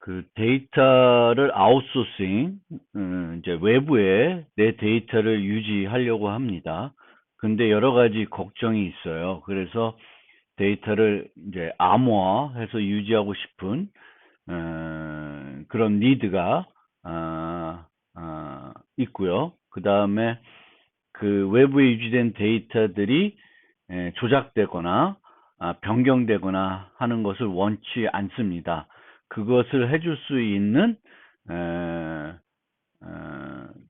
그 데이터를 아웃소싱, 이제 외부에 내 데이터를 유지하려고 합니다. 근데 여러 가지 걱정이 있어요. 그래서 데이터를 이제 암호화해서 유지하고 싶은 그런 니드가 있고요. 그 다음에 그 외부에 유지된 데이터들이 조작되거나 변경되거나 하는 것을 원치 않습니다. 그것을 해줄 수 있는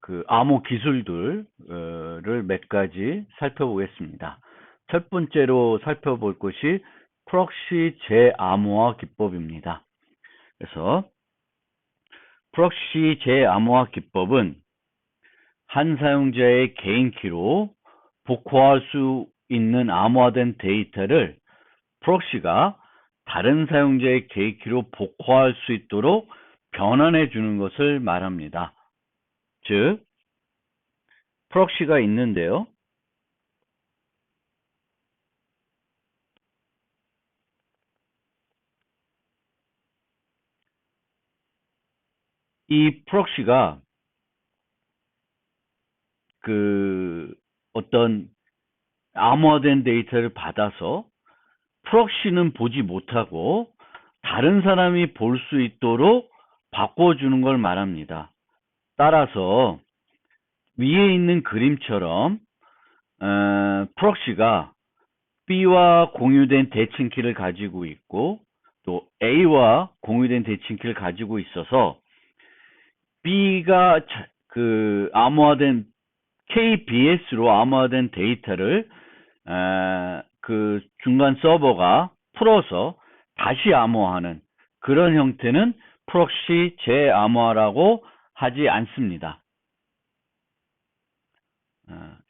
그 암호 기술들을 몇 가지 살펴보겠습니다. 첫 번째로 살펴볼 것이 프록시 재암호화 기법입니다. 그래서 프록시 재암호화 기법은 한 사용자의 개인키로 복호할 수 있는 암호화된 데이터를 프록시가 다른 사용자의 개인키로 복호할 수 있도록 변환해 주는 것을 말합니다. 즉, 프록시가 있는데요. 이 프록시가 그 어떤 암호화된 데이터를 받아서 프록시는 보지 못하고 다른 사람이 볼 수 있도록 바꿔주는 걸 말합니다. 따라서 위에 있는 그림처럼 프록시가 B와 공유된 대칭키를 가지고 있고 또 A와 공유된 대칭키를 가지고 있어서 B가 그 암호화된 KBS로 암호화된 데이터를 그 중간 서버가 풀어서 다시 암호화하는 그런 형태는 프록시 재암호화라고 하지 않습니다.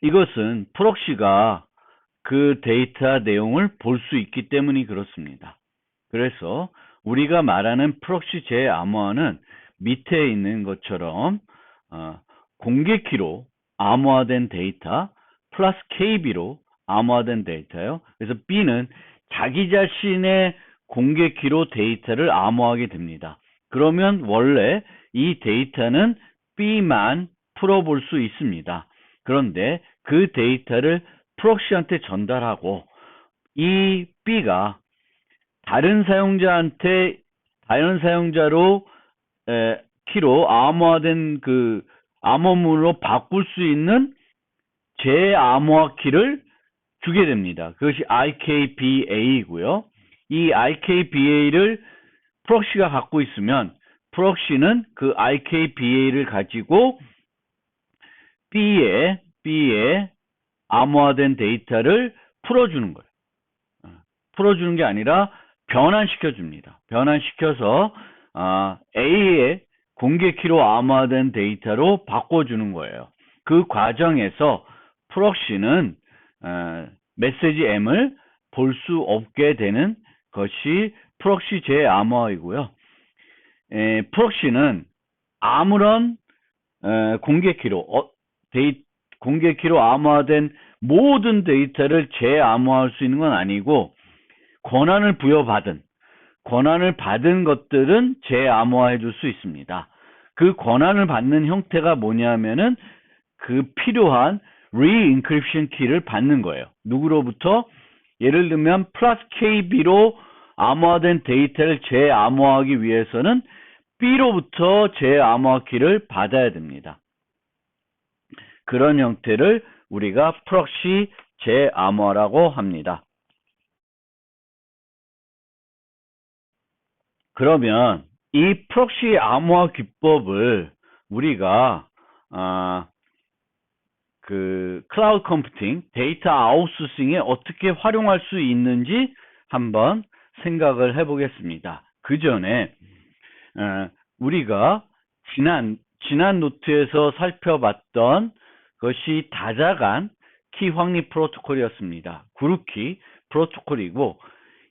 이것은 프록시가 그 데이터 내용을 볼 수 있기 때문이 그렇습니다. 그래서 우리가 말하는 프록시 재암호화는 밑에 있는 것처럼 공개키로 암호화된 데이터 플러스 KB로 암호화된 데이터예요. 그래서 B는 자기 자신의 공개키로 데이터를 암호하게 됩니다. 그러면 원래 이 데이터는 B만 풀어볼 수 있습니다. 그런데 그 데이터를 프록시한테 전달하고 이 B가 다른 사용자한테 다른 사용자로 키로 암호화된 그 암호문으로 바꿀 수 있는 재암호화 키를 주게 됩니다. 그것이 IKBA이고요. 이 IKBA를 프록시가 갖고 있으면 프록시는 그 IKBA를 가지고 B에 암호화된 데이터를 풀어주는 거예요. 풀어주는 게 아니라 변환시켜 줍니다. 변환시켜서 A의 공개키로 암호화된 데이터로 바꿔주는 거예요. 그 과정에서 프록시는 메시지 M을 볼 수 없게 되는 것이 프록시 재암호화이고요. 프록시는 아무런 공개키로 암호화된 모든 데이터를 재암호화할 수 있는 건 아니고 권한을 받은 것들은 재암호화해 줄 수 있습니다. 그 권한을 받는 형태가 뭐냐면은 그 필요한 re-encryption 키를 받는 거예요. 누구로부터? 예를 들면 플러스 KB로 암호화된 데이터를 재암호화하기 위해서는 B로부터 재암호화 키를 받아야 됩니다. 그런 형태를 우리가 프록시 재암호화라고 합니다. 그러면 이 프록시 암호화 기법을 우리가 그 클라우드 컴퓨팅, 데이터 아웃소싱에 어떻게 활용할 수 있는지 한번 생각을 해보겠습니다. 그 전에 우리가 지난 노트에서 살펴봤던 것이 다자간 키 확립 프로토콜이었습니다. 그룹키 프로토콜이고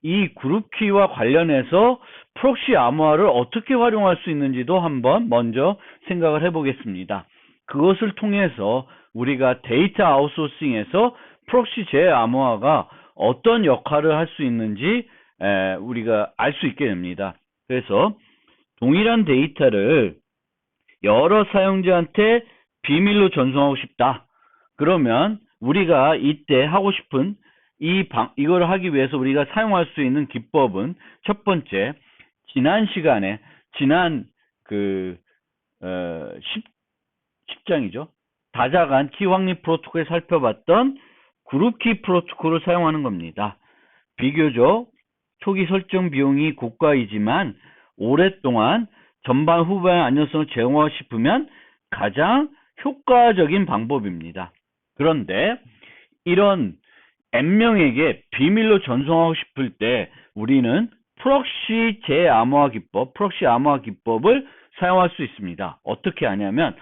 이 그룹키와 관련해서 프록시 암호화를 어떻게 활용할 수 있는지도 한번 먼저 생각을 해보겠습니다. 그것을 통해서 우리가 데이터 아웃소싱에서 프록시 재암호화가 어떤 역할을 할 수 있는지 우리가 알 수 있게 됩니다. 그래서 동일한 데이터를 여러 사용자한테 비밀로 전송하고 싶다. 그러면 우리가 이때 하고 싶은 이걸 하기 위해서 우리가 사용할 수 있는 기법은 첫 번째, 지난 시간에 지난 10장이죠. 다자간 키 확립 프로토콜을 살펴봤던 그룹 키 프로토콜을 사용하는 겁니다. 비교적 초기 설정 비용이 고가이지만 오랫동안 전반 후반의 안전성을 제공하고 싶으면 가장 효과적인 방법입니다. 그런데 이런 N명에게 비밀로 전송하고 싶을 때 우리는 프록시 재암호화 기법, 프록시 암호화 기법을 사용할 수 있습니다. 어떻게 하냐면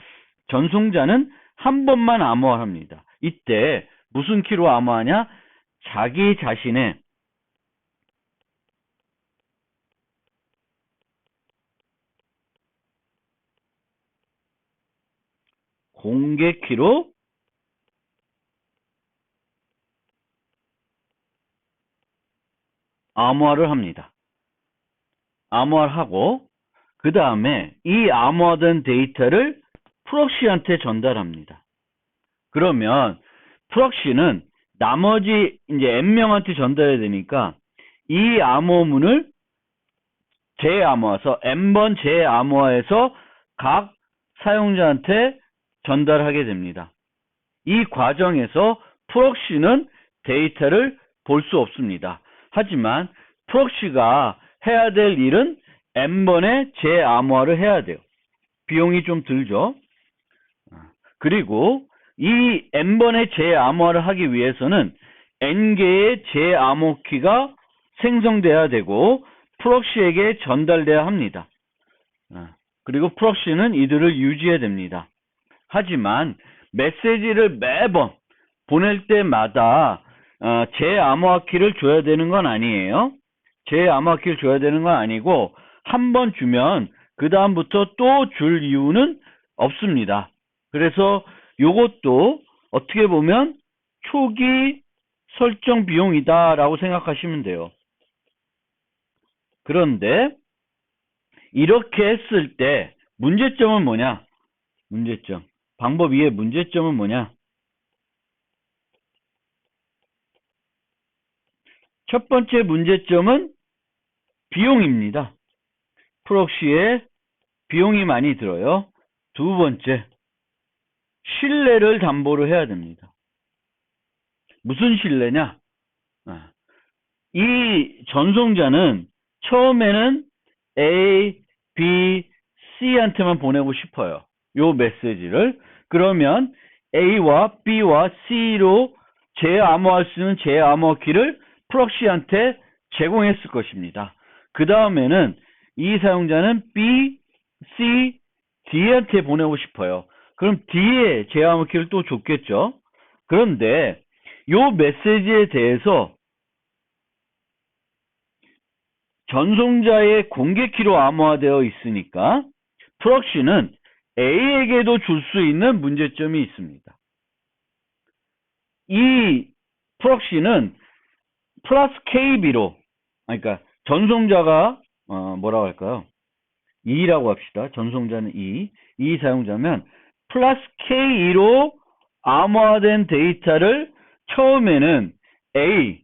전송자는 한 번만 암호화를 합니다. 이때 무슨 키로 암호하냐? 자기 자신의 공개 키로 암호화를 합니다. 암호화를 하고 그 다음에 이 암호화된 데이터를 프록시한테 전달합니다. 그러면 프록시는 나머지 이제 N명한테 전달해야 되니까 이 암호문을 재암호화해서 N번 재암호화해서 각 사용자한테 전달하게 됩니다. 이 과정에서 프록시는 데이터를 볼 수 없습니다. 하지만 프록시가 해야 될 일은 N번의 재암호화를 해야 돼요. 비용이 좀 들죠. 그리고 이 N번의 재암호화를 하기 위해서는 N개의 재암호 키가 생성돼야 되고 프록시에게 전달돼야 합니다. 그리고 프록시는 이들을 유지해야 됩니다. 하지만 메시지를 매번 보낼 때마다 재암호화 키를 줘야 되는 건 아니에요. 재암호화 키를 줘야 되는 건 아니고 한 번 주면 그 다음부터 또 줄 이유는 없습니다. 그래서 요것도 어떻게 보면 초기 설정 비용이다 라고 생각하시면 돼요. 그런데 이렇게 했을 때 문제점은 뭐냐? 문제점. 방법 2의 문제점은 뭐냐? 첫 번째 문제점은 비용입니다. 프록시에 비용이 많이 들어요. 두 번째, 신뢰를 담보로 해야 됩니다. 무슨 신뢰냐? 이 전송자는 처음에는 A, B, C한테만 보내고 싶어요. 요 메시지를. 그러면 A와 B와 C로 재암호할 수 있는 재암호 키를 프록시한테 제공했을 것입니다. 그 다음에는 이 사용자는 B, C, D한테 보내고 싶어요. 그럼 D의 재암호 키를 또 줬겠죠. 그런데 요 메시지에 대해서 전송자의 공개 키로 암호화되어 있으니까 프록시는 A에게도 줄 수 있는 문제점이 있습니다. 이 프록시는 플러스 KB로, 그러니까 전송자가 뭐라고 할까요? 2라고 합시다. 전송자는 2 사용자면 플러스 K2로 암호화된 데이터를 처음에는 A,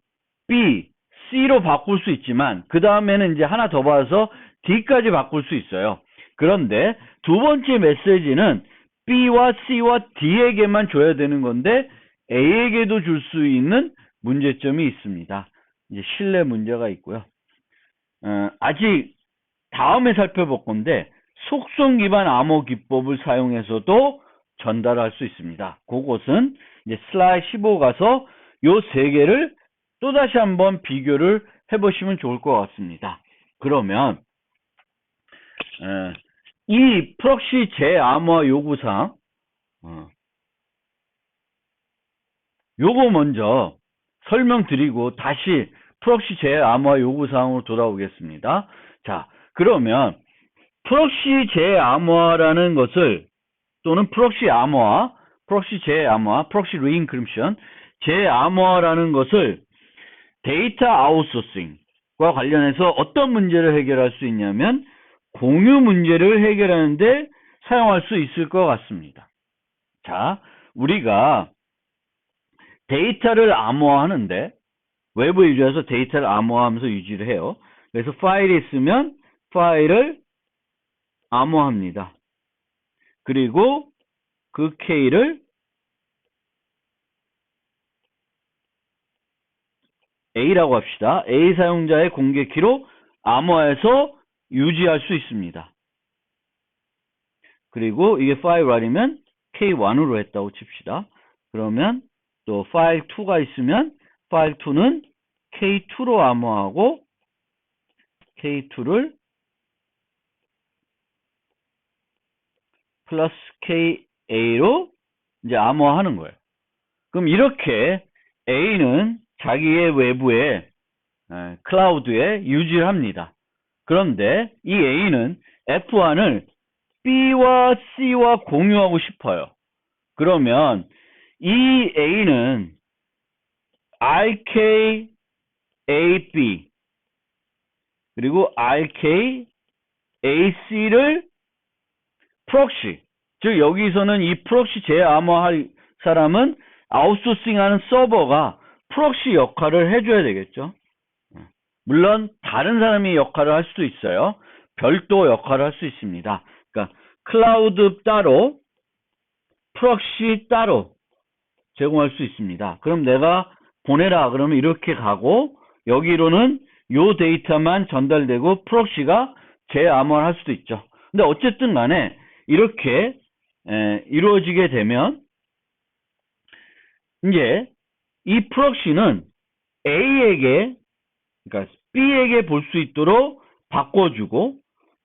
B, C로 바꿀 수 있지만 그 다음에는 이제 하나 더 받아서 D까지 바꿀 수 있어요. 그런데 두 번째 메시지는 B와 C와 D에게만 줘야 되는 건데 A에게도 줄 수 있는 문제점이 있습니다. 이제 신뢰 문제가 있고요. 아직 다음에 살펴볼 건데 속성 기반 암호 기법을 사용해서도 전달할 수 있습니다. 그것은 이제 슬라이드 15 가서 요 세 개를 또다시 한번 비교를 해보시면 좋을 것 같습니다. 그러면 이 프록시 재암호화 요구사항 요거 먼저 설명드리고 다시 프록시 재암호화 요구사항으로 돌아오겠습니다. 자, 그러면 프록시 재암호화라는 것을 또는 프록시 암호화, 프록시 재암호화, 프록시 리인크립션, 재암호화라는 것을 데이터 아웃소싱과 관련해서 어떤 문제를 해결할 수 있냐면 공유 문제를 해결하는데 사용할 수 있을 것 같습니다. 자, 우리가 데이터를 암호화하는데 외부 유저에서 데이터를 암호화하면서 유지를 해요. 그래서 파일이 있으면 파일을 암호화합니다. 그리고 그 K를 A라고 합시다. A 사용자의 공개 키로 암호화해서 유지할 수 있습니다. 그리고 이게 파일 1이면 K1으로 했다고 칩시다. 그러면 또 파일 2가 있으면 파일 2는 K2로 암호하고 K2를 플러스 KA로 이제 암호화하는 거예요. 그럼 이렇게 A는 자기의 외부에 클라우드에 유지를 합니다. 그런데 이 A는 F1을 B와 C와 공유하고 싶어요. 그러면 이 A는 RK AB 그리고 RK AC를 프록시, 즉 여기서는 이 프록시 재암호할 사람은 아웃소싱하는 서버가 프록시 역할을 해줘야 되겠죠. 물론 다른 사람이 역할을 할 수도 있어요. 별도 역할을 할 수 있습니다. 그러니까 클라우드 따로, 프록시 따로 제공할 수 있습니다. 그럼 내가 보내라 그러면 이렇게 가고 여기로는 요 데이터만 전달되고 프록시가 재암호를 할 수도 있죠. 근데 어쨌든 간에 이렇게 이루어지게 되면 이제 이 프록시는 A에게, 그러니까 B에게 볼 수 있도록 바꿔주고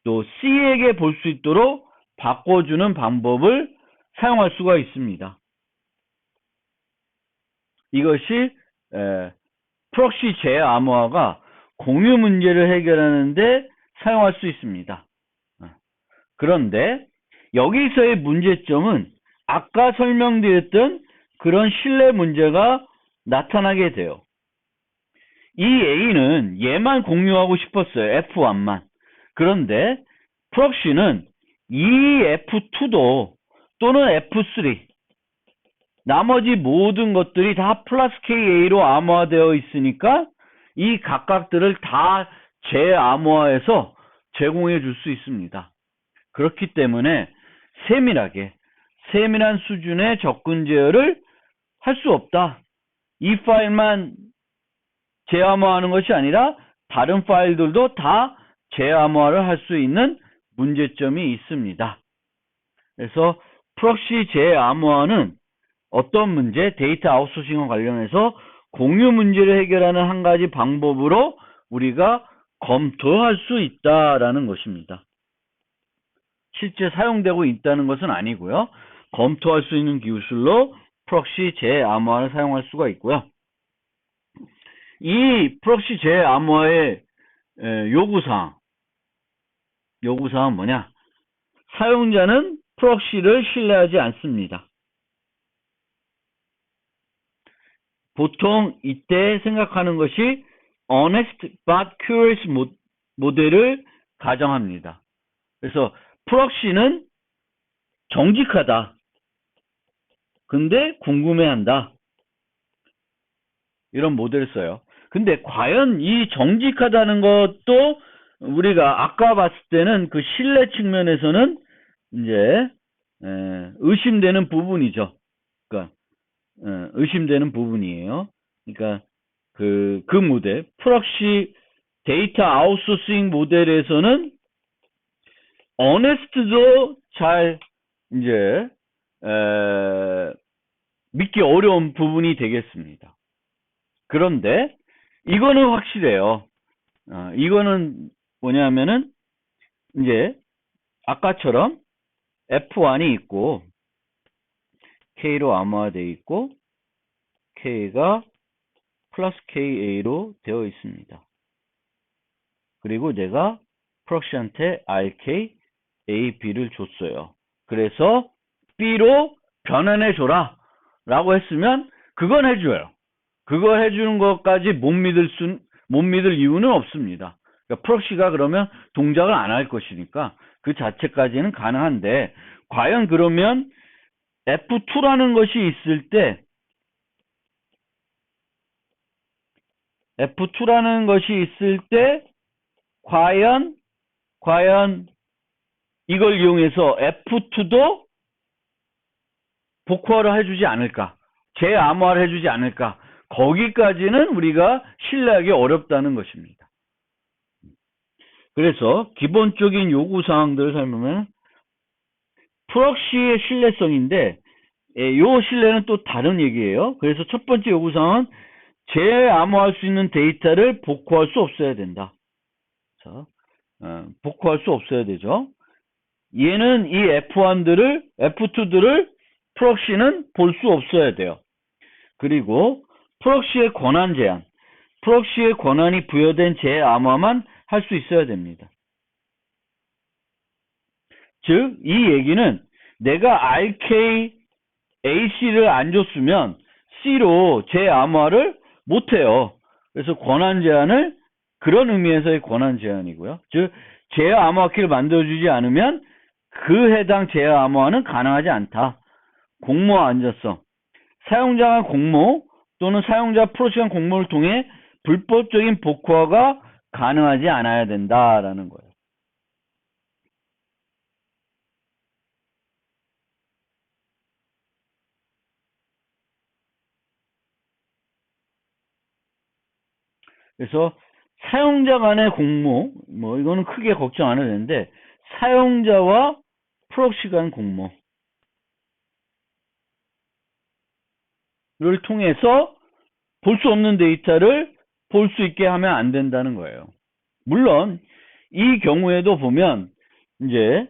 또 C에게 볼 수 있도록 바꿔주는 방법을 사용할 수가 있습니다. 이것이 프록시 재암호화가 공유 문제를 해결하는데 사용할 수 있습니다. 그런데 여기서의 문제점은 아까 설명드렸던 그런 신뢰 문제가 나타나게 돼요. 이 A는 얘만 공유하고 싶었어요. F1만. 그런데 프록시는 이 F2도 또는 F3 나머지 모든 것들이 다 플러스 KA로 암호화되어 있으니까 이 각각들을 다 재암호화해서 제공해 줄 수 있습니다. 그렇기 때문에 세밀한 수준의 접근 제어를 할 수 없다. 이 파일만 재암호화하는 것이 아니라 다른 파일들도 다 재암호화를 할 수 있는 문제점이 있습니다. 그래서 프록시 재암호화는 어떤 문제, 데이터 아웃소싱과 관련해서 공유 문제를 해결하는 한 가지 방법으로 우리가 검토할 수 있다라는 것입니다. 실제 사용되고 있다는 것은 아니고요. 검토할 수 있는 기술로 프록시 재암호화를 사용할 수가 있고요. 이 프록시 재암호화의 요구사항은 뭐냐? 사용자는 프록시를 신뢰하지 않습니다. 보통 이때 생각하는 것이 honest but curious 모델을 가정합니다. 그래서 프록시는 정직하다. 근데 궁금해한다. 이런 모델을 써요. 근데 과연 이 정직하다는 것도 우리가 아까 봤을 때는 그 신뢰 측면에서는 이제 의심되는 부분이죠. 그러니까 의심되는 부분이에요. 그러니까 그 모델 프록시 데이터 아웃소싱 모델에서는 honest도 잘 이제 믿기 어려운 부분이 되겠습니다. 그런데 이거는 확실해요. 이거는 뭐냐면은 이제 아까처럼 F1이 있고 K로 암호화되어 있고 K가 플러스 KA로 되어 있습니다. 그리고 내가 프록시한테 RK AB를 줬어요. 그래서 B로 변환해줘라 라고 했으면 그건 해줘요. 그거 해주는 것까지 못 믿을 이유는 없습니다. 그러니까 프록시가 그러면 동작을 안 할 것이니까 그 자체까지는 가능한데, 과연 그러면 F2라는 것이 있을 때, F2라는 것이 있을 때, 과연 이걸 이용해서 F2도 복호화를 해주지 않을까? 재암호화를 해주지 않을까? 거기까지는 우리가 신뢰하기 어렵다는 것입니다. 그래서 기본적인 요구사항들을 살펴보면 프록시의 신뢰성인데, 요 신뢰는 또 다른 얘기예요. 그래서 첫 번째 요구사항은 재암호할 수 있는 데이터를 복호할 수 없어야 된다. 자, 복호할 수 없어야 되죠. 얘는 이 F1들을, F2들을 프록시는 볼 수 없어야 돼요. 그리고 프록시의 권한 제한, 프록시의 권한이 부여된 재암호만 할 수 있어야 됩니다. 즉, 이 얘기는 내가 RK AC를 안 줬으면 C로 재암호를 못해요. 그래서 권한 제한을, 그런 의미에서의 권한 제한이고요. 즉, 재암호화 키를 만들어주지 않으면 그 해당 재암호화는 가능하지 않다. 공모와 안전성. 사용자 공모 또는 사용자 프록시 간 공모를 통해 불법적인 복호화가 가능하지 않아야 된다라는 거예요. 그래서 사용자 간의 공모, 뭐 이거는 크게 걱정 안 해도 되는데, 사용자와 프록시 간 공모를 통해서 볼 수 없는 데이터를 볼 수 있게 하면 안 된다는 거예요. 물론 이 경우에도 보면 이제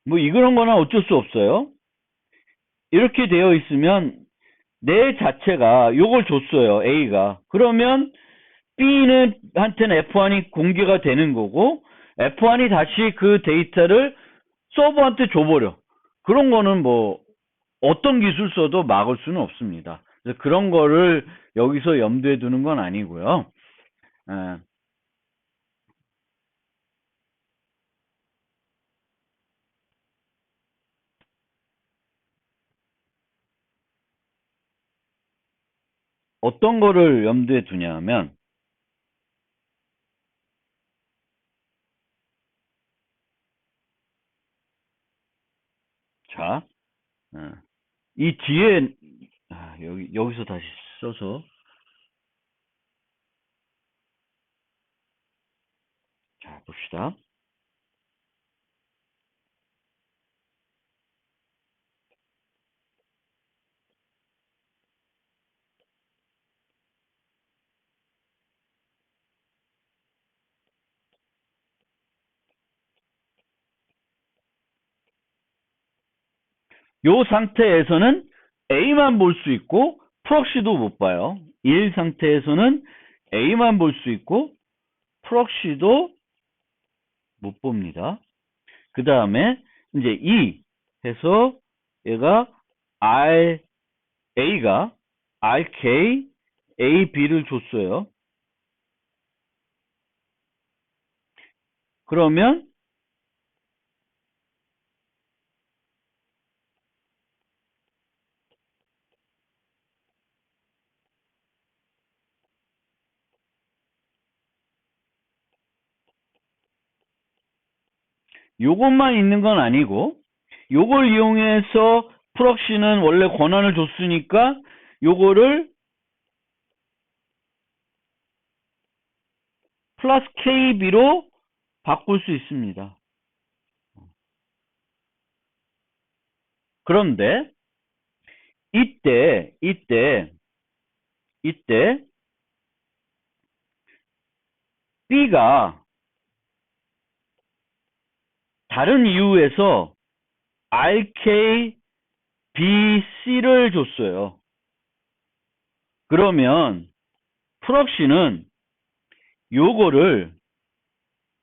뭐 이런 거는 어쩔 수 없어요. 이렇게 되어 있으면 내 자체가 요걸 줬어요. A가. 그러면 B는 한테는 F1이 공개가 되는 거고, F1이 다시 그 데이터를 서버한테 줘버려. 그런 거는 뭐 어떤 기술 써도 막을 수는 없습니다. 그래서 그런 거를 여기서 염두에 두는 건 아니고요. 어떤 거를 염두에 두냐면, 자, 이 뒤에, 여기서 다시 써서, 자, 봅시다. 요 상태에서는 A만 볼 수 있고, 프록시도 못 봐요. 1 상태에서는 A만 볼 수 있고, 프록시도 못 봅니다. 그 다음에 이제 E 해서 얘가 A가 RK, AB를 줬어요. 그러면 요것만 있는 건 아니고, 요걸 이용해서 프록시는 원래 권한을 줬으니까 요거를 플러스 KB로 바꿀 수 있습니다. 그런데 이때 B가 다른 이유에서 RK, BC를 줬어요. 그러면 프록시는 요거를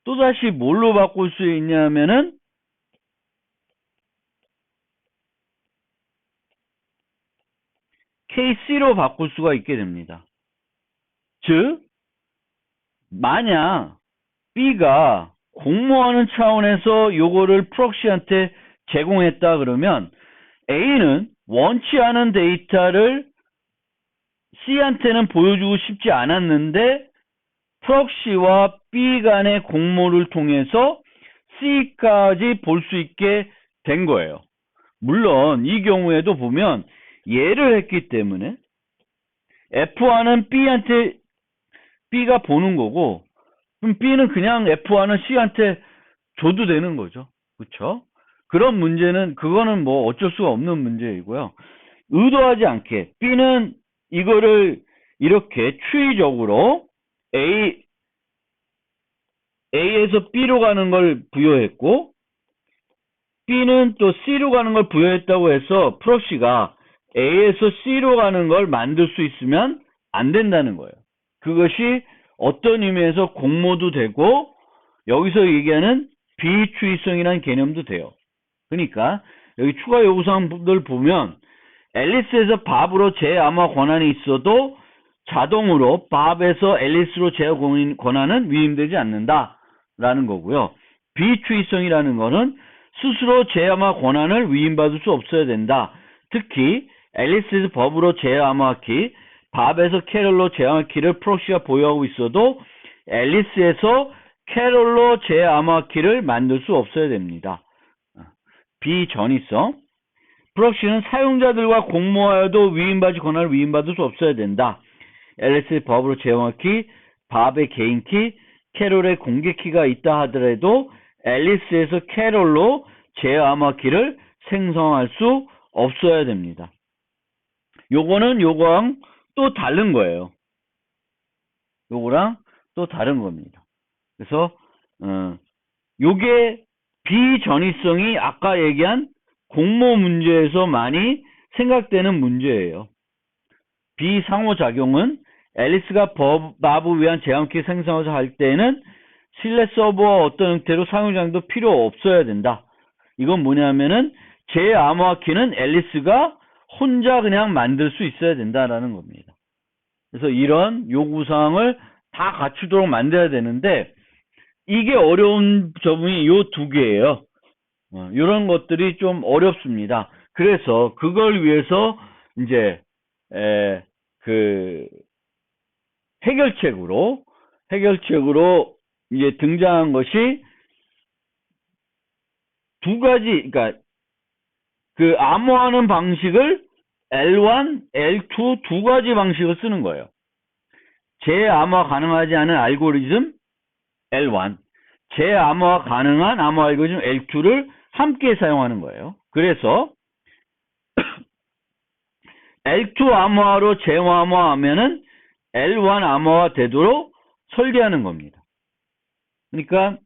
또다시 뭘로 바꿀 수 있냐면은 KC로 바꿀 수가 있게 됩니다. 즉, 만약 B가 공모하는 차원에서 요거를 프록시한테 제공했다 그러면 A는 원치 않은 데이터를 C한테는 보여주고 싶지 않았는데 프록시와 B 간의 공모를 통해서 C까지 볼 수 있게 된 거예요. 물론 이 경우에도 보면 예를 했기 때문에 F1은 B가 보는 거고 그럼 B는 그냥 F1은 C한테 줘도 되는 거죠. 그렇죠? 그런 문제는 그거는 뭐 어쩔 수가 없는 문제이고요. 의도하지 않게 B는 이거를 이렇게 추이적으로 A에서 B로 가는 걸 부여했고 B는 또 C로 가는 걸 부여했다고 해서 프록시가 A에서 C로 가는 걸 만들 수 있으면 안 된다는 거예요. 그것이 어떤 의미에서 공모도 되고 여기서 얘기하는 비추이성이라는 개념도 돼요. 그러니까 여기 추가 요구사항들 보면 앨리스에서 밥으로 제암화 권한이 있어도 자동으로 밥에서 앨리스로 제어 권한은 위임되지 않는다라는 거고요. 비추이성이라는 거는 스스로 제암화 권한을 위임받을 수 없어야 된다. 특히 앨리스에서 법으로 제암화키, 밥에서 캐럴로 제암화키를 프록시가 보유하고 있어도 앨리스에서 캐럴로 제암화키를 만들 수 없어야 됩니다. 비전이성. 프록시는 사용자들과 공모하여도 위임받을 권한을 위임받을 수 없어야 된다. 앨리스의 법으로 제어키, 밥의 개인키, 캐롤의 공개키가 있다 하더라도 앨리스에서 캐롤로 제어키를 생성할 수 없어야 됩니다. 요거는 요거랑 또 다른 거예요. 요거랑 또 다른 겁니다. 그래서 요게 비전이성이 아까 얘기한 공모 문제에서 많이 생각되는 문제예요. 비상호작용은 앨리스가 밥을 위한 제한키 생성을 할 때에는 실내 서버와 어떤 형태로 사용자도 필요 없어야 된다. 이건 뭐냐면은 제암호키는 앨리스가 혼자 그냥 만들 수 있어야 된다라는 겁니다. 그래서 이런 요구사항을 다 갖추도록 만들어야 되는데 이게 어려운 점이 요 두 개예요. 이런 것들이 좀 어렵습니다. 그래서 그걸 위해서 이제 그 해결책으로 이제 등장한 것이 두 가지, 그러니까 그 암호하는 방식을 L1, L2 두 가지 방식을 쓰는 거예요. 재암호화 가능하지 않은 알고리즘 L1, 재암호화 가능한 암호 알고리즘 L2를 함께 사용하는 거예요. 그래서 L2 암호화로 재암호화하면은 L1 암호화 되도록 설계하는 겁니다. 그러니까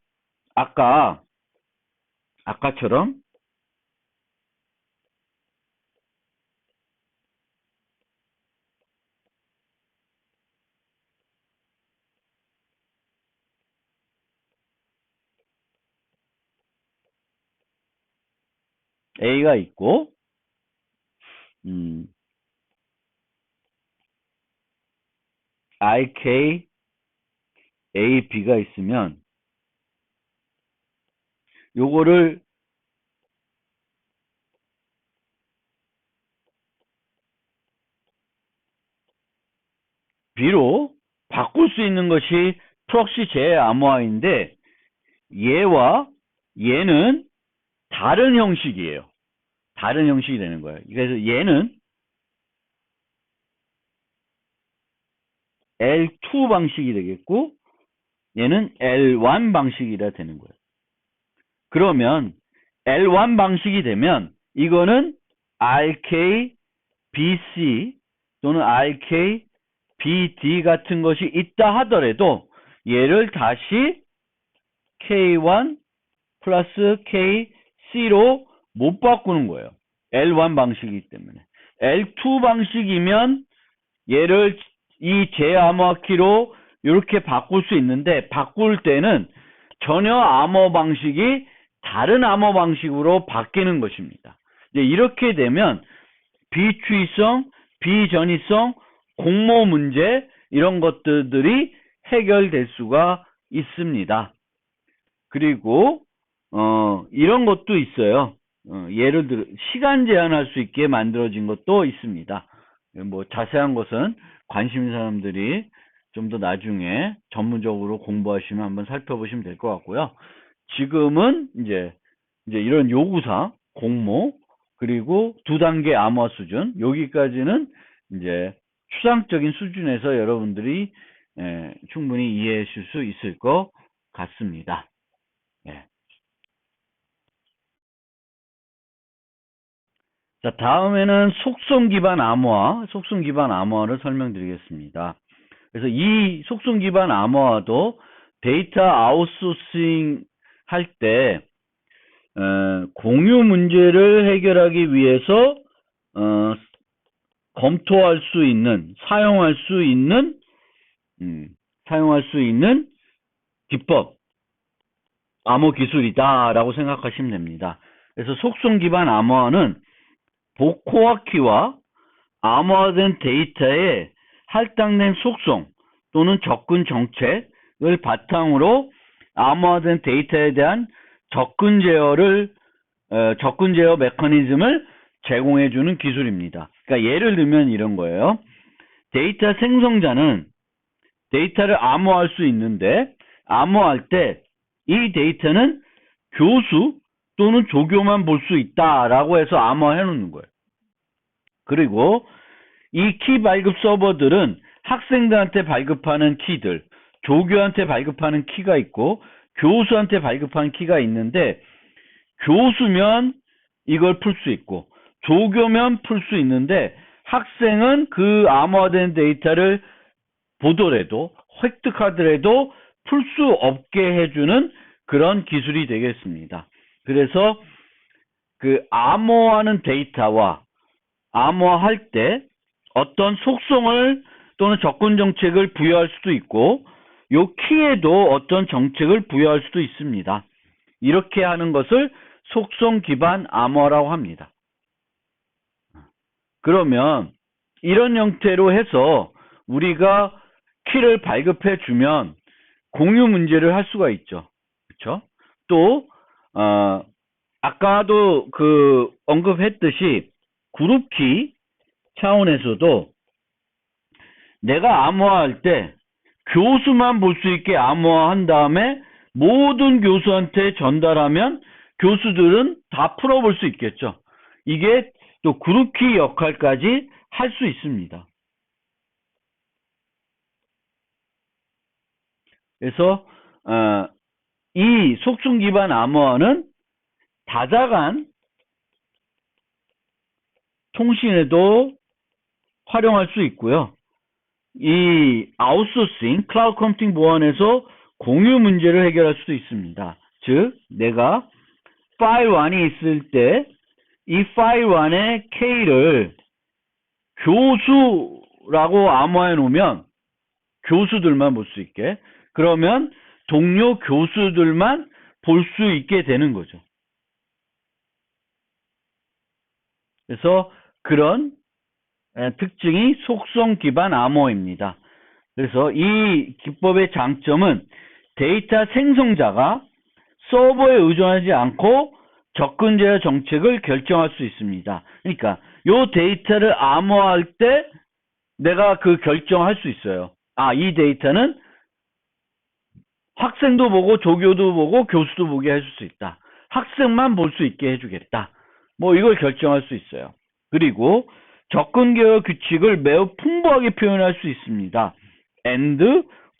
아까처럼 A가 있고 IK, A, B가 있으면 요거를 B로 바꿀 수 있는 것이 프록시 재암호화인데 얘와 얘는 다른 형식이에요. 다른 형식이 되는 거예요. 그래서 얘는 L2 방식이 되겠고 얘는 L1 방식이라 되는 거예요. 그러면 L1 방식이 되면 이거는 RK, BC 또는 RK, BD 같은 것이 있다 하더라도 얘를 다시 K1 플러스 KC로 못 바꾸는 거예요. L1 방식이기 때문에. L2 방식이면 얘를 이 재암호키로 이렇게 바꿀 수 있는데 바꿀 때는 전혀 암호 방식이 다른 암호 방식으로 바뀌는 것입니다. 이제 이렇게 되면 비추이성, 비전이성, 공모 문제 이런 것들이 해결될 수가 있습니다. 그리고 이런 것도 있어요. 예를 들어 시간 제한할 수 있게 만들어진 것도 있습니다. 뭐 자세한 것은 관심 있는 사람들이 좀 더 나중에 전문적으로 공부하시면 한번 살펴보시면 될 것 같고요. 지금은 이제 이런 요구사, 공모, 그리고 두 단계 암호화 수준, 여기까지는 이제 추상적인 수준에서 여러분들이 충분히 이해하실 수 있을 것 같습니다. 예. 자, 다음에는 속성 기반 암호화를 설명드리겠습니다. 그래서 이 속성 기반 암호화도 데이터 아웃소싱 할 때 공유 문제를 해결하기 위해서 검토할 수 있는, 사용할 수 있는 기법, 암호 기술이다라고 생각하시면 됩니다. 그래서 속성 기반 암호화는 복호화 키와 암호화된 데이터에 할당된 속성 또는 접근 정책을 바탕으로 암호화된 데이터에 대한 접근 제어 메커니즘을 제공해주는 기술입니다. 그러니까 예를 들면 이런 거예요. 데이터 생성자는 데이터를 암호화할 수 있는데 암호화할 때 이 데이터는 교수 또는 조교만 볼 수 있다라고 해서 암호화해 놓는 거예요. 그리고 이 키 발급 서버들은 학생들한테 발급하는 키들, 조교한테 발급하는 키가 있고 교수한테 발급하는 키가 있는데 교수면 이걸 풀 수 있고 조교면 풀 수 있는데 학생은 그 암호화된 데이터를 보더라도 획득하더라도 풀 수 없게 해주는 그런 기술이 되겠습니다. 그래서 그 암호화하는 데이터와 암호화할 때 어떤 속성을 또는 접근 정책을 부여할 수도 있고 요 키에도 어떤 정책을 부여할 수도 있습니다. 이렇게 하는 것을 속성 기반 암호화라고 합니다. 그러면 이런 형태로 해서 우리가 키를 발급해 주면 공유 문제를 할 수가 있죠. 그렇죠? 또 아까도 언급했듯이 그룹키 차원에서도 내가 암호화할 때 교수만 볼 수 있게 암호화한 다음에 모든 교수한테 전달하면 교수들은 다 풀어볼 수 있겠죠. 이게 또 그룹키 역할까지 할 수 있습니다. 그래서 이 속성 기반 암호화는 다자간 통신에도 활용할 수 있고요. 이 아웃소싱, 클라우드 컴퓨팅 보안에서 공유 문제를 해결할 수도 있습니다. 즉, 내가 파일 1이 있을 때 이 파일 1의 K를 교수라고 암호화해 놓으면 교수들만 볼 수 있게, 그러면 동료 교수들만 볼 수 있게 되는 거죠. 그래서 그런 특징이 속성 기반 암호화입니다. 그래서 이 기법의 장점은 데이터 생성자가 서버에 의존하지 않고 접근 제어 정책을 결정할 수 있습니다. 그러니까 이 데이터를 암호화할 때 내가 그 결정할 수 있어요. 이 데이터는 학생도 보고 조교도 보고 교수도 보게 해줄 수 있다. 학생만 볼 수 있게 해주겠다. 뭐 이걸 결정할 수 있어요. 그리고 접근 제어 규칙을 매우 풍부하게 표현할 수 있습니다. and,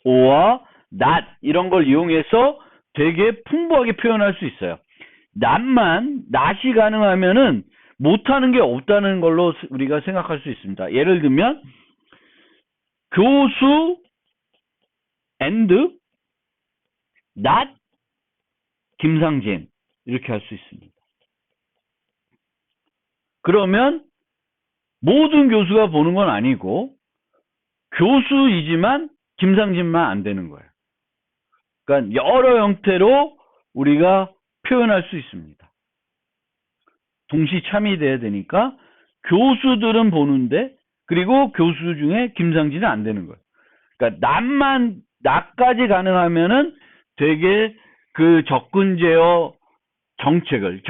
or, not 이런 걸 이용해서 되게 풍부하게 표현할 수 있어요. not이 가능하면은 못하는 게 없다는 걸로 우리가 생각할 수 있습니다. 예를 들면 교수 and not 김상진 이렇게 할 수 있습니다. 그러면 모든 교수가 보는 건 아니고 교수이지만 김상진만 안 되는 거예요. 그러니까 여러 형태로 우리가 표현할 수 있습니다. 동시 참여돼야 되니까 교수들은 보는데 그리고 교수 중에 김상진은 안 되는 거예요. 그러니까 남만 나까지 가능하면은 되게 그 접근 정책을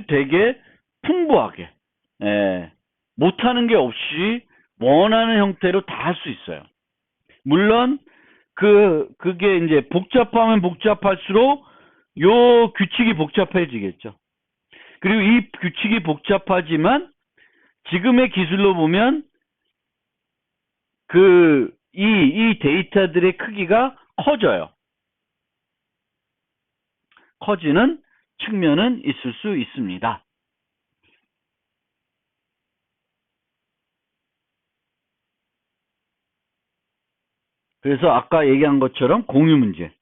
되게 풍부하게, 예, 못하는 게 없이 원하는 형태로 다 할 수 있어요. 물론 그게 이제 복잡하면 복잡할수록 요 규칙이 복잡해지겠죠. 그리고 이 규칙이 복잡하지만 지금의 기술로 보면 이 데이터들의 크기가 커져요. 커지는 측면은 있을 수 있습니다. 그래서 아까 얘기한 것처럼 공유 문제,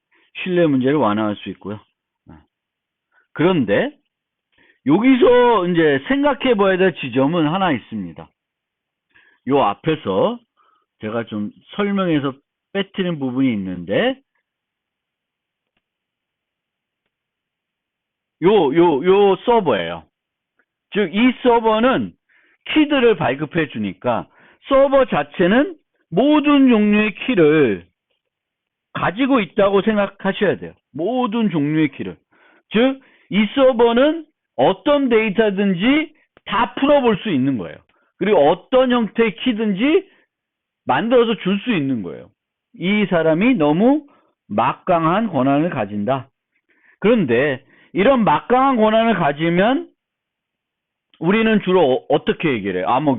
신뢰 문제를 완화할 수 있고요. 그런데 여기서 이제 생각해 봐야 될 지점은 하나 있습니다. 요 앞에서 제가 좀 설명해서 빼뜨린 부분이 있는데, 요 서버예요. 즉, 이 서버는 키들을 발급해 주니까 서버 자체는 모든 종류의 키를 가지고 있다고 생각하셔야 돼요. 모든 종류의 키를. 즉, 이 서버는 어떤 데이터든지 다 풀어볼 수 있는 거예요. 그리고 어떤 형태의 키든지 만들어서 줄 수 있는 거예요. 이 사람이 너무 막강한 권한을 가진다. 그런데 이런 막강한 권한을 가지면 우리는 주로 어떻게 얘기를 해요? 암호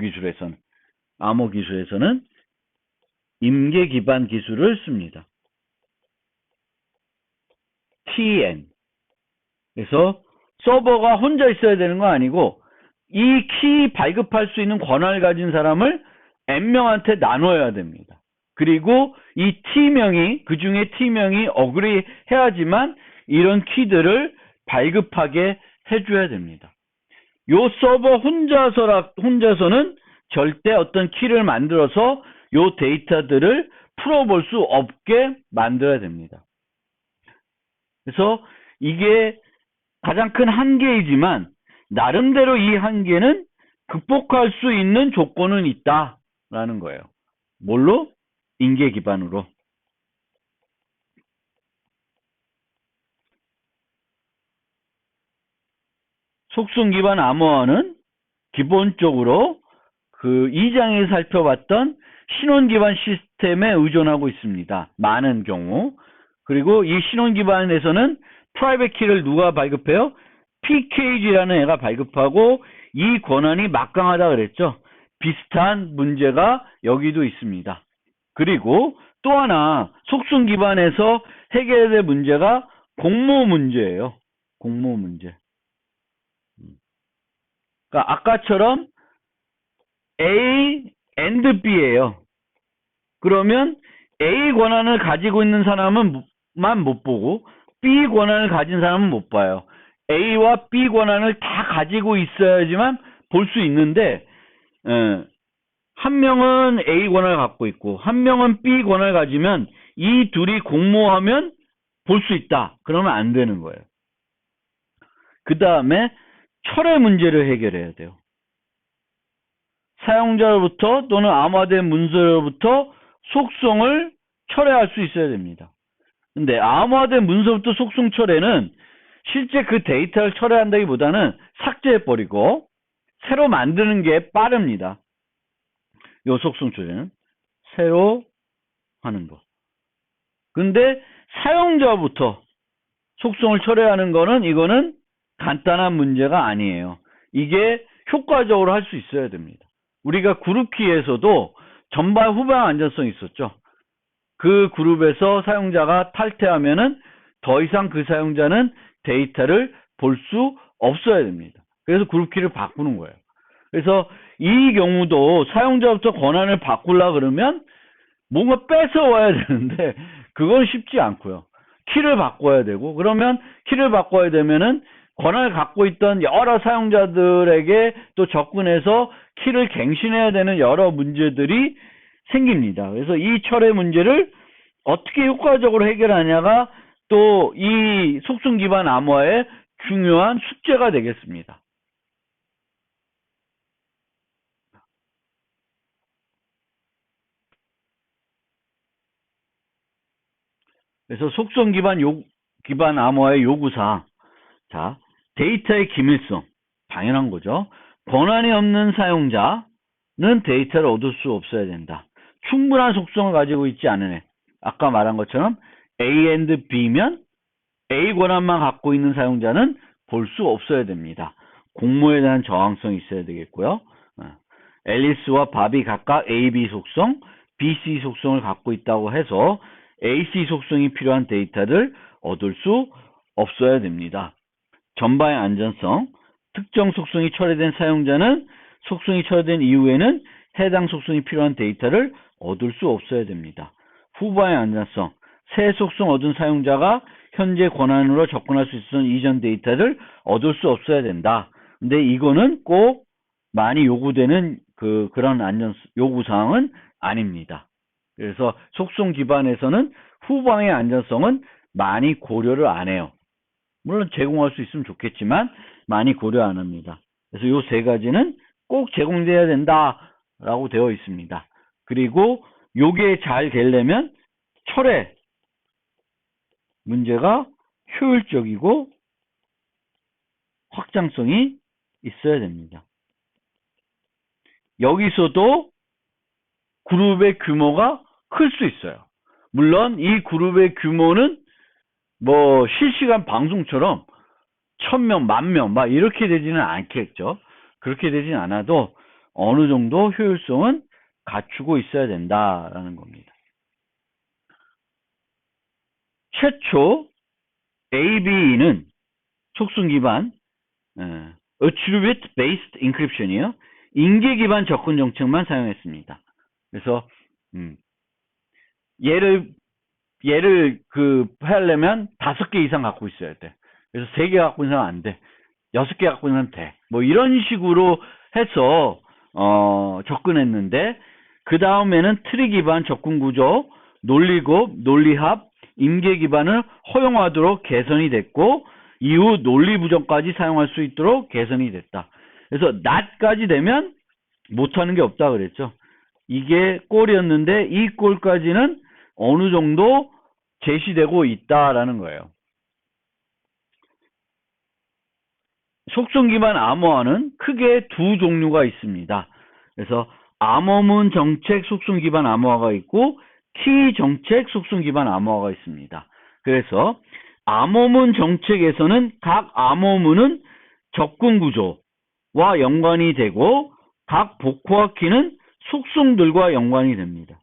기술에서는 임계 기반 기술을 씁니다. TN. 그래서 서버가 혼자 있어야 되는 거 아니고 이 키 발급할 수 있는 권한을 가진 사람을 N명한테 나눠야 됩니다. 그리고 이 T명이, 그 중에 T명이 어그리 해야지만 이런 키들을 발급하게 해줘야 됩니다. 요 서버 혼자서는 절대 어떤 키를 만들어서 요 데이터들을 풀어볼 수 없게 만들어야 됩니다. 그래서 이게 가장 큰 한계이지만 나름대로 이 한계는 극복할 수 있는 조건은 있다라는 거예요. 뭘로? 인계 기반으로. 속성 기반 암호화는 기본적으로 그 2장에 살펴봤던 신원 기반 시스템에 의존하고 있습니다. 많은 경우. 그리고 이 신원 기반에서는 프라이빗 키를 누가 발급해요? PKG라는 애가 발급하고 이 권한이 막강하다 그랬죠. 비슷한 문제가 여기도 있습니다. 그리고 또 하나 속성 기반에서 해결해야 될 문제가 공모 문제예요. 공모 문제. 그러니까 아까처럼 A and B예요. 그러면 A 권한을 가지고 있는 사람은 만 못 보고 B 권한을 가진 사람은 못 봐요. A와 B 권한을 다 가지고 있어야지만 볼 수 있는데 한 명은 A 권한을 갖고 있고 한 명은 B 권한을 가지면 이 둘이 공모하면 볼 수 있다. 그러면 안 되는 거예요. 그 다음에 철회 문제를 해결해야 돼요. 사용자로부터 또는 암호화된 문서로부터 속성을 철회할 수 있어야 됩니다. 근데 암호화된 문서부터 속성 철회는 실제 그 데이터를 철회한다기보다는 삭제해버리고 새로 만드는 게 빠릅니다. 요 속성 철회는 새로 하는 거. 근데 사용자부터 속성을 철회하는 거는 이거는 간단한 문제가 아니에요. 이게 효과적으로 할 수 있어야 됩니다. 우리가 그룹키에서도 전반 후방 안전성이 있었죠. 그 그룹에서 사용자가 탈퇴하면은 더 이상 그 사용자는 데이터를 볼 수 없어야 됩니다. 그래서 그룹키를 바꾸는 거예요. 그래서 이 경우도 사용자부터 권한을 바꾸려 그러면 뭔가 뺏어와야 되는데 그건 쉽지 않고요. 키를 바꿔야 되고 그러면 키를 바꿔야 되면은 권한을 갖고 있던 여러 사용자들에게 또 접근해서 키를 갱신해야 되는 여러 문제들이 생깁니다. 그래서 이 철회 문제를 어떻게 효과적으로 해결하냐가 또 이 속성 기반 암호화의 중요한 숙제가 되겠습니다. 그래서 속성 기반 암호화의 요구사항. 자, 데이터의 기밀성. 당연한 거죠. 권한이 없는 사용자는 데이터를 얻을 수 없어야 된다. 충분한 속성을 가지고 있지 않은 애. 아까 말한 것처럼 A and B면 A 권한만 갖고 있는 사용자는 볼 수 없어야 됩니다. 공모에 대한 저항성이 있어야 되겠고요. 앨리스와 밥이 각각 A, B 속성, B, C 속성을 갖고 있다고 해서 A, C 속성이 필요한 데이터를 얻을 수 없어야 됩니다. 전반의 안전성, 특정 속성이 철회된 사용자는 속성이 철회된 이후에는 해당 속성이 필요한 데이터를 얻을 수 없어야 됩니다. 후반의 안전성, 새 속성 얻은 사용자가 현재 권한으로 접근할 수 있었던 이전 데이터를 얻을 수 없어야 된다. 근데 이거는 꼭 많이 요구되는 그런 요구사항은 아닙니다. 그래서 속성 기반에서는 후방의 안전성은 많이 고려를 안 해요. 물론 제공할 수 있으면 좋겠지만 많이 고려 안 합니다. 그래서 요 세 가지는 꼭 제공돼야 된다라고 되어 있습니다. 그리고 요게 잘 되려면 철회 문제가 효율적이고 확장성이 있어야 됩니다. 여기서도 그룹의 규모가 클 수 있어요. 물론 이 그룹의 규모는 뭐 실시간 방송처럼 1000명, 10,000명 막 이렇게 되지는 않겠죠. 그렇게 되진 않아도 어느 정도 효율성은 갖추고 있어야 된다라는 겁니다. 최초 AB는 속성 기반 Attribute Based Encryption이에요. 인계 기반 접근 정책만 사용했습니다. 그래서 얘를 하려면 5개 이상 갖고 있어야 돼. 그래서 3개 갖고 있는 사람 안 돼. 6개 갖고 있는 사람 돼. 뭐 이런 식으로 해서 접근했는데 그 다음에는 트리 기반 접근 구조, 논리곱, 논리합, 임계 기반을 허용하도록 개선이 됐고 이후 논리 부정까지 사용할 수 있도록 개선이 됐다. 그래서 not까지 되면 못하는 게 없다 그랬죠. 이게 골이었는데 이 골까지는 어느 정도 제시되고 있다라는 거예요. 속성 기반 암호화는 크게 두 종류가 있습니다. 그래서 암호문 정책 속성 기반 암호화가 있고 키 정책 속성 기반 암호화가 있습니다. 그래서 암호문 정책에서는 각 암호문은 접근 구조와 연관이 되고 각 복호화 키는 속성들과 연관이 됩니다.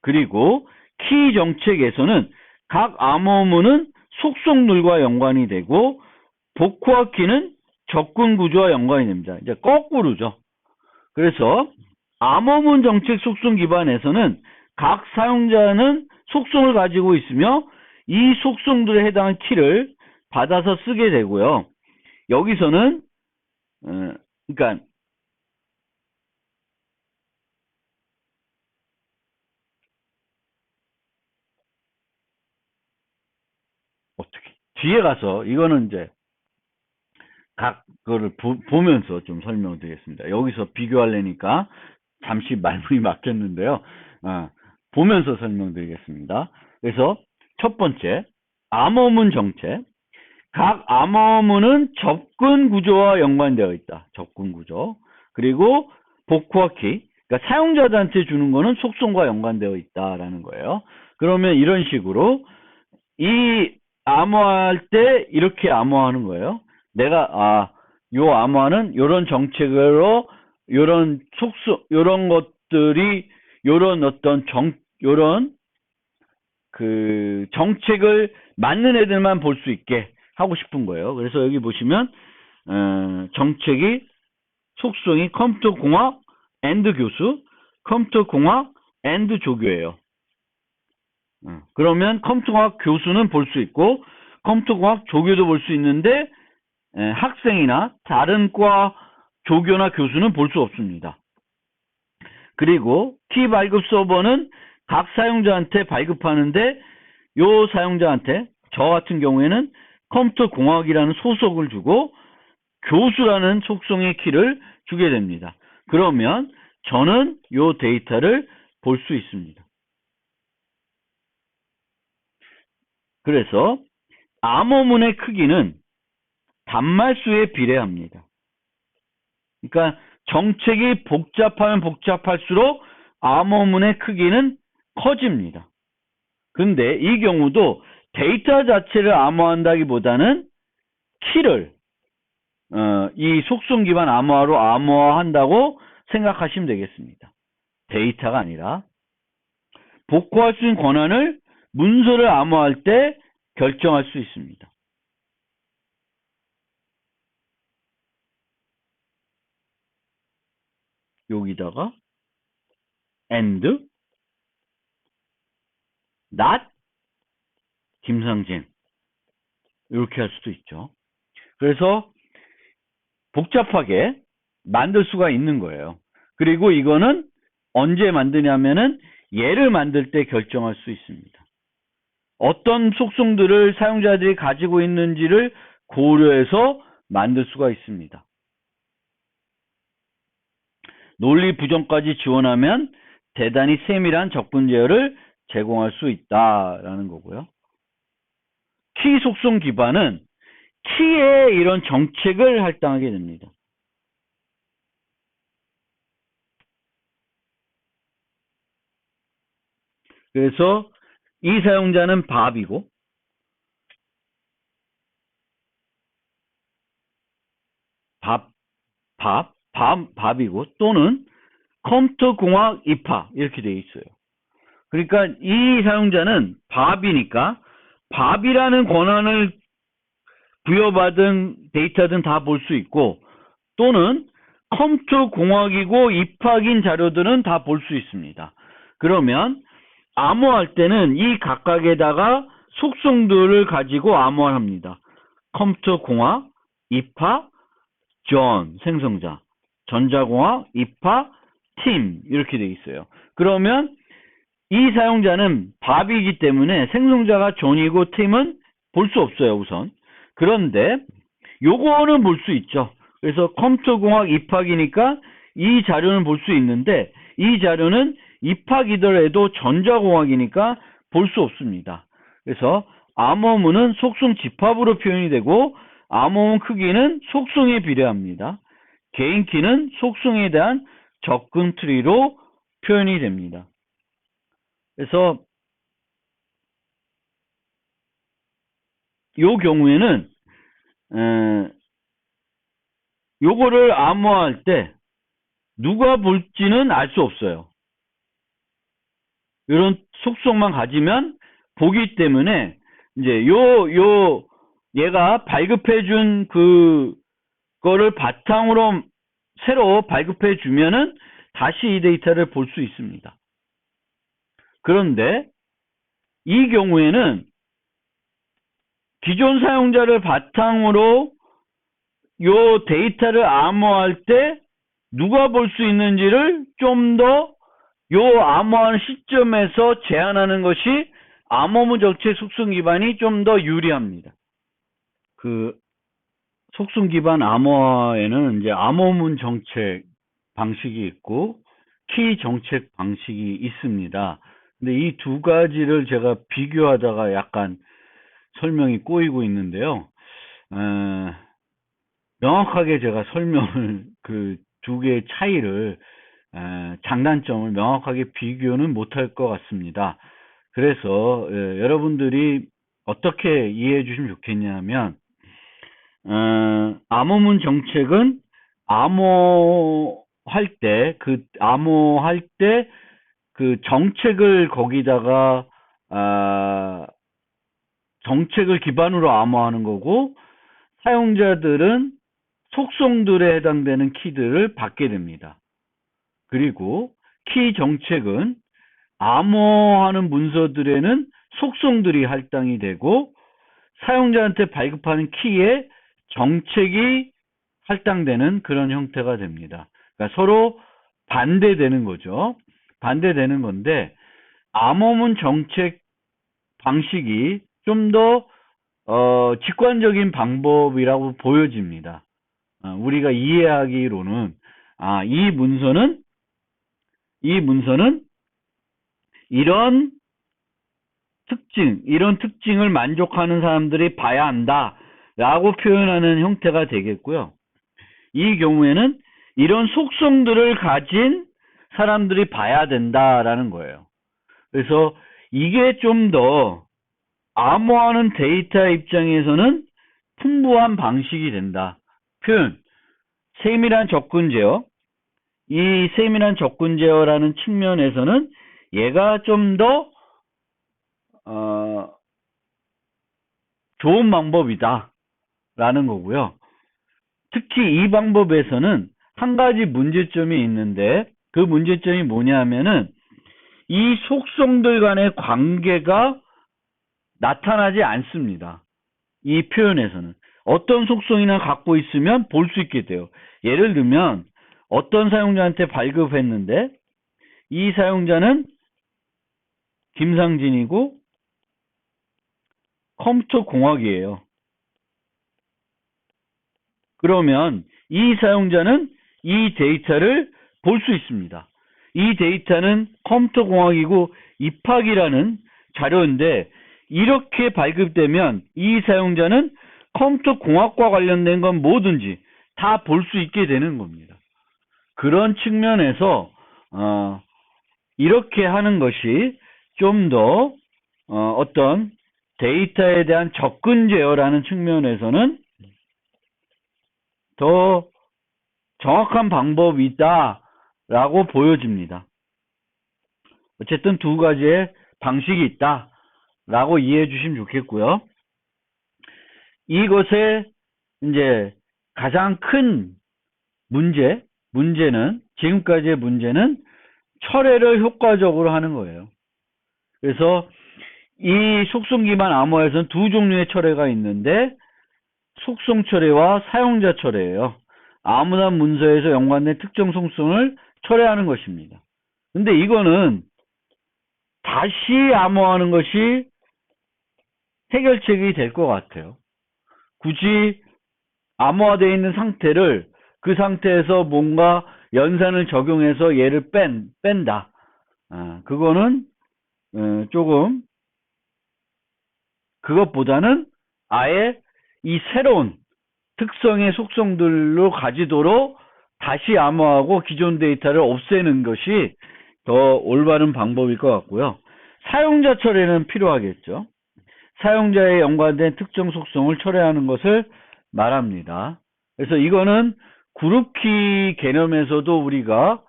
그리고 키 정책에서는 각 암호문은 속성들과 연관이 되고 복호화 키는 접근 구조와 연관이 됩니다. 이제 거꾸로죠. 그래서 암호문 정책 속성 기반에서는 각 사용자는 속성을 가지고 있으며 이 속성들에 해당하는 키를 받아서 쓰게 되고요. 여기서는 그러니까 어떻게 뒤에 가서 이거는 이제 각 거를 보면서 좀 설명을 드리겠습니다. 여기서 비교하려니까 잠시 말문이 막혔는데요. 보면서 설명드리겠습니다. 그래서 첫 번째 암호문 정책. 각 암호문은 접근 구조와 연관되어 있다. 접근 구조. 그리고 복호화 키. 그러니까 사용자들한테 주는 거는 속성과 연관되어 있다라는 거예요. 그러면 이런 식으로 이 암호화할 때 이렇게 암호화하는 거예요. 내가 요 암호화는 요런 정책으로 요런 속성 요런 것들이 요런 어떤 요런 그 정책을 맞는 애들만 볼 수 있게 하고 싶은 거예요. 그래서 여기 보시면 정책이 속성이 컴퓨터 공학 앤드 교수, 컴퓨터 공학 앤드 조교예요. 그러면 컴퓨터 공학 교수는 볼 수 있고 컴퓨터 공학 조교도 볼 수 있는데 학생이나 다른 과 조교나 교수는 볼 수 없습니다. 그리고 키 발급 서버는 각 사용자한테 발급하는데 요 사용자한테 저 같은 경우에는 컴퓨터 공학이라는 소속을 주고 교수라는 속성의 키를 주게 됩니다. 그러면 저는 요 데이터를 볼 수 있습니다. 그래서 암호문의 크기는 단말수에 비례합니다. 그러니까 정책이 복잡하면 복잡할수록 암호문의 크기는 커집니다. 근데 이 경우도 데이터 자체를 암호한다기보다는 키를 이 속성 기반 암호화로 암호화한다고 생각하시면 되겠습니다. 데이터가 아니라 복구할 수 있는 권한을 문서를 암호할 때 결정할 수 있습니다. 여기다가 and not 김상진 이렇게 할 수도 있죠. 그래서 복잡하게 만들 수가 있는 거예요. 그리고 이거는 언제 만드냐면은 얘를 만들 때 결정할 수 있습니다. 어떤 속성들을 사용자들이 가지고 있는지를 고려해서 만들 수가 있습니다. 논리 부정까지 지원하면 대단히 세밀한 적분 제어를 제공할 수 있다라는 거고요. 키 속성 기반은 키의 이런 정책을 할당하게 됩니다. 그래서 이 사용자는 밥이고 밥이고 또는 컴퓨터 공학 입학 이렇게 되어 있어요. 그러니까 이 사용자는 밥이니까 밥이라는 권한을 부여받은 데이터든 다 볼 수 있고 또는 컴퓨터 공학이고 입학인 자료들은 다 볼 수 있습니다. 그러면 암호할 때는 이 각각에다가 속성들을 가지고 암호를 합니다. 컴퓨터 공학, 입학, 존, 생성자, 전자공학, 입학, 팀 이렇게 돼 있어요. 그러면 이 사용자는 밥이기 때문에 생성자가 존이고 팀은 볼 수 없어요, 우선. 그런데 요거는 볼 수 있죠. 그래서 컴퓨터공학 입학이니까 이 자료는 볼 수 있는데 이 자료는 입학이더라도 전자공학이니까 볼 수 없습니다. 그래서 암호문은 속성 집합으로 표현이 되고 암호문 크기는 속성에 비례합니다. 개인키는 속성에 대한 접근 트리로 표현이 됩니다. 그래서 요 경우에는 요거를 암호할 때 누가 볼지는 알 수 없어요. 이런 속성만 가지면 보기 때문에 이제 얘가 발급해준 그거를 바탕으로 새로 발급해 주면은 다시 이 데이터를 볼 수 있습니다. 그런데 이 경우에는 기존 사용자를 바탕으로 요 데이터를 암호할 때 누가 볼 수 있는지를 좀 더 요 암호하는 시점에서 제한하는 것이 암호문 정책 속성 기반이 좀 더 유리합니다. 그 속성 기반 암호화에는 이제 암호문 정책 방식이 있고 키 정책 방식이 있습니다. 근데 이 두 가지를 제가 비교하다가 약간 설명이 꼬이고 있는데요. 명확하게 제가 설명을 그 두 개의 차이를 장단점을 명확하게 비교는 못할 것 같습니다. 그래서 여러분들이 어떻게 이해해 주시면 좋겠냐면 암호문 정책은 암호할 때 그 정책을 거기다가 정책을 기반으로 암호하는 거고 사용자들은 속성들에 해당되는 키들을 받게 됩니다. 그리고 키 정책은 암호하는 문서들에는 속성들이 할당이 되고 사용자한테 발급하는 키에 정책이 할당되는 그런 형태가 됩니다. 그러니까 서로 반대되는 거죠. 반대되는 건데 암호문 정책 방식이 좀 더 직관적인 방법이라고 보여집니다. 우리가 이해하기로는 이 문서는 이런 특징, 이런 특징을 만족하는 사람들이 봐야 한다 라고 표현하는 형태가 되겠고요. 이 경우에는 이런 속성들을 가진 사람들이 봐야 된다라는 거예요. 그래서 이게 좀 더 암호화하는 데이터 입장에서는 풍부한 방식이 된다. 표현, 세밀한 접근 제어. 이 세밀한 접근 제어라는 측면에서는 얘가 좀 더 좋은 방법이다 라는 거고요. 특히 이 방법에서는 한 가지 문제점이 있는데, 그 문제점이 뭐냐면은 이 속성들 간의 관계가 나타나지 않습니다. 이 표현에서는 어떤 속성이나 갖고 있으면 볼 수 있게 돼요. 예를 들면 어떤 사용자한테 발급했는데 이 사용자는 김상진이고 컴퓨터 공학이에요. 그러면 이 사용자는 이 데이터를 볼 수 있습니다. 이 데이터는 컴퓨터 공학이고 입학이라는 자료인데 이렇게 발급되면 이 사용자는 컴퓨터 공학과 관련된 건 뭐든지 다 볼 수 있게 되는 겁니다. 그런 측면에서 이렇게 하는 것이 좀 더 어떤 데이터에 대한 접근 제어라는 측면에서는 더 정확한 방법이다 라고 보여집니다. 어쨌든 두 가지의 방식이 있다 라고 이해해 주시면 좋겠고요. 이것의 이제 가장 큰 문제는 지금까지의 문제는 철회를 효과적으로 하는 거예요. 그래서 이 속성 기반 암호화에서는 두 종류의 철회가 있는데 속성 철회와 사용자 철회예요. 아무나 문서에서 연관된 특정 속성을 철회하는 것입니다. 근데 이거는 다시 암호화하는 것이 해결책이 될 것 같아요. 굳이 암호화되어 있는 상태를 그 상태에서 뭔가 연산을 적용해서 얘를 뺀다. 그거는 조금 그것보다는 아예 이 새로운 특성의 속성들로 가지도록 다시 암호하고 기존 데이터를 없애는 것이 더 올바른 방법일 것 같고요. 사용자 철회는 필요하겠죠. 사용자에 연관된 특정 속성을 철회하는 것을 말합니다. 그래서 이거는 그룹키 개념에서도 우리가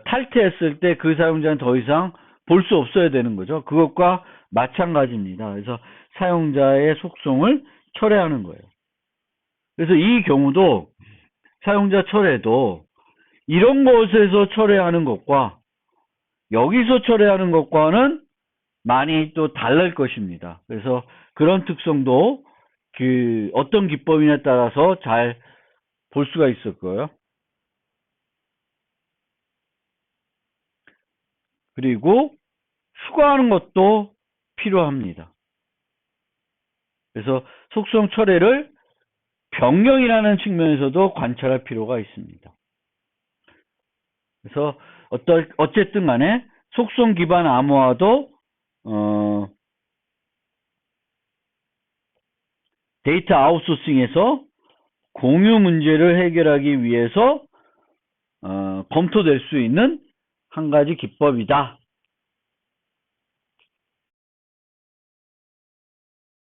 탈퇴했을 때 그 사용자는 더 이상 볼 수 없어야 되는 거죠. 그것과 마찬가지입니다. 그래서 사용자의 속성을 철회하는 거예요. 그래서 이 경우도 사용자 철회도 이런 것에서 철회하는 것과 여기서 철회하는 것과는 많이 또 다를 것입니다. 그래서 그런 특성도 그 어떤 기법이냐에 따라서 잘 볼 수가 있을 거예요. 그리고 추가하는 것도 필요합니다. 그래서 속성 철회를 변경이라는 측면에서도 관찰할 필요가 있습니다. 그래서 어쨌든 간에 속성 기반 암호화도 데이터 아웃소싱에서 공유 문제를 해결하기 위해서 검토될 수 있는 한 가지 기법이다